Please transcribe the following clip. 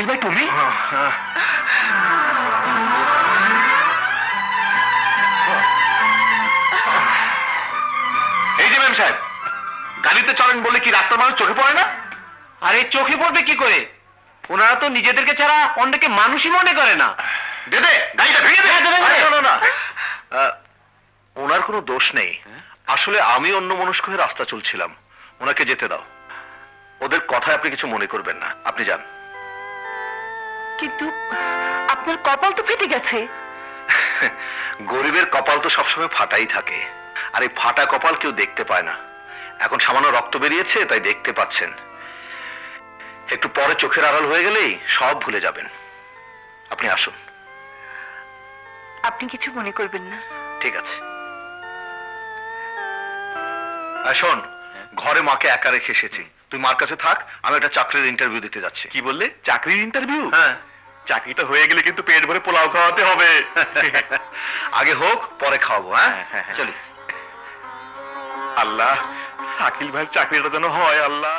শাকিল ভাই তুমি? এই যে ম্যাম সাহেব, গাড়িতে চলেন বলে কি রাস্তার মানুষ চোখে পড়ে না? আরে চোখে পড়বে কি করে? ওনারা তো নিজেদেরকে ছাড়া অন্যকে মানুষই মনে করে না। দেবে গাড়িটা ভেঙে দেবে। না ওনার কোনো দোষ নেই, আসলে আমি অন্য মনস্ক হয়ে রাস্তা চলছিলাম। ওনাকে যেতে দাও, ওদের কথায় আপনি কিছু মনে করবেন না, আপনি যান। কিন্তু আপনার কপাল তো ফেটে গেছে। গরিবের কপাল তো সবসময় ফাটাই থাকে, আর এই ফাটা কপাল কেউ দেখতে পায় না। এখন সামান্য রক্ত বেরিয়েছে তাই দেখতে পাচ্ছেন, একটু পরে চোখের আড়াল হয়ে গেলেই সব ভুলে যাবেন। আপনি আসুন। আপনি কিছু মনে করবেন না। ঠিক আছে। শোন, ঘরে মাকে একা রেখে এসেছি, তুই মার কাছে থাক, আমি একটা চাকরির ইন্টারভিউ দিতে যাচ্ছি। কি বললে? চাকরির ইন্টারভিউ? হ্যাঁ। চাকরিটা হয়ে গেলে কিন্তু পেট ভরে পোলাও খাওয়াতে হবে। আগে হোক, পরে খাওয়াবো। হ্যাঁ, চলি। আল্লাহ, শাকিল ভাইয়ের চাকরিটা যেন হয়। আল্লাহ।